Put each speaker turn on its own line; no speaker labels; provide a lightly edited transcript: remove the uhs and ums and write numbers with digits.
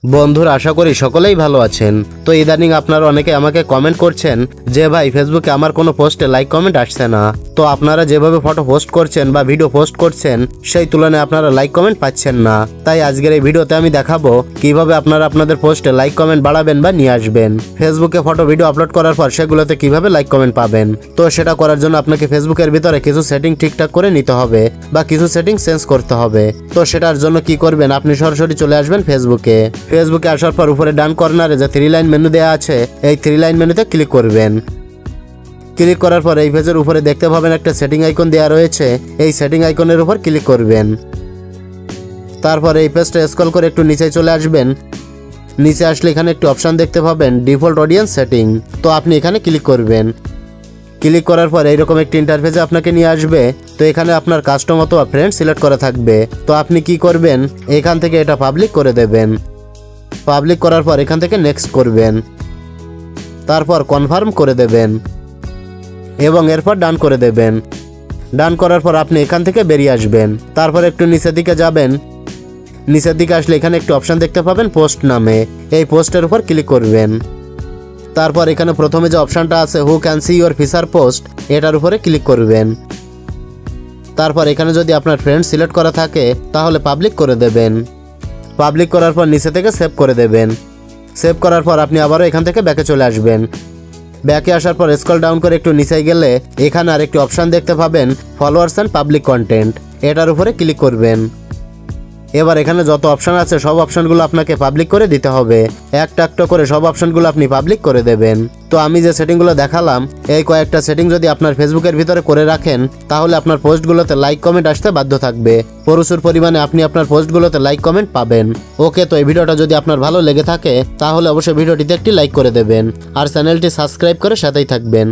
বন্ধুরা, আশা করি সকলেই ভালো আছেন। তো ইদানিং আপনারা অনেকে আমাকে কমেন্ট করছেন যে ভাই ফেসবুকে আমার কোনো পোস্টে লাইক কমেন্ট আসছে না। তো আপনারা যেভাবে ফটো পোস্ট করছেন বা ভিডিও পোস্ট করছেন সেই তুলনায় আপনারা লাইক কমেন্ট পাচ্ছেন না। তাই আজকের এই ভিডিওতে আমি দেখাবো কিভাবে আপনারা আপনাদের পোস্টে লাইক কমেন্ট বাড়াবেন বা নিয়ে আসবেন। ফেসবুকে ফটো ভিডিও আপলোড করার পর সেগুলোতে কিভাবে লাইক কমেন্ট পাবেন। তো সেটা করার জন্য আপনাকে ফেসবুকের ভিতরে কিছু সেটিং ঠিকঠাক করে নিতে হবে বা কিছু সেটিং চেঞ্জ করতে হবে। তো সেটার জন্য কি করবেন, আপনি সরাসরি চলে আসবেন ফেসবুকে আসার পর উপরে ডান কর্নারে যে 3 লাইন মেনু দেওয়া আছে এই 3 লাইন মেনুতে ক্লিক করবেন। ক্লিক করার পর এই পেজের উপরে দেখতে পাবেন একটা সেটিং আইকন দেওয়া রয়েছে, এই সেটিং আইকনের উপর ক্লিক করবেন। তারপর এই পেজটা স্ক্রল করে একটু নিচে চলে আসবেন। নিচে আসলে এখানে একটি অপশন দেখতে পাবেন ডিফল্ট অডিয়েন্স সেটিং। তো আপনি এখানে ক্লিক করবেন। ক্লিক করার পর এইরকম একটি ইন্টারফেসে আপনাকে নিয়ে আসবে। তো এখানে আপনার কাস্টম অথবা ফ্রেন্ড সিলেক্ট করা থাকবে। তো আপনি কি করবেন, এখান থেকে এটা পাবলিক করে দেবেন। পাবলিক করার পর এখান থেকে নেক্সট করবেন, তারপর কনফার্ম করে দেবেন এবং এরপর ডান করে দেবেন। ডান করার পর আপনি এখান থেকে বেরিয়ে আসবেন। তারপর একটু নিচের দিকে যাবেন। নিচের দিকে আসলে এখানে একটি অপশন দেখতে পাবেন পোস্ট নামে, এই পোস্টের উপর ক্লিক করবেন। তারপর এখানে প্রথমে যে অপশনটা আছে who can see your feature post, এটার উপরে ক্লিক করবেন। তারপর এখানে যদি আপনার ফ্রেন্ড সিলেক্ট করা থাকে তাহলে পাবলিক করে দেবেন। পাবলিক করার পর নিচে থেকে সেভ করে দেবেন। সেভ করার পর আপনি আবারও এখান থেকে ব্যাকে চলে আসবেন। ব্যাকে আসার পর স্ক্রল ডাউন করে একটু নিচে গেলে এখানে আরেকটি অপশন দেখতে পাবেন ফলোয়ার্স অ্যান্ড পাবলিক কন্টেন্ট, এটার উপরে ক্লিক করবেন। এবার এখানে যত অপশন আছে সব অপশনগুলো আপনাকে পাবলিক করে দিতে হবে। একটা একটা করে সব অপশনগুলো আপনি পাবলিক করে দেবেন। তো আমি যে সেটিংগুলো দেখালাম এই কয়েকটা সেটিং যদি আপনার ফেসবুকের ভিতরে করে রাখেন তাহলে আপনার পোস্টগুলোতে লাইক কমেন্ট আসতে বাধ্য থাকবে। প্রচুর পরিমাণে আপনি আপনার পোস্টগুলোতে লাইক কমেন্ট পাবেন। ওকে, তো এই ভিডিওটা যদি আপনার ভালো লেগে থাকে তাহলে অবশ্যই ভিডিওটিতে একটি লাইক করে দেবেন আর চ্যানেলটি সাবস্ক্রাইব করে সাথেই থাকবেন।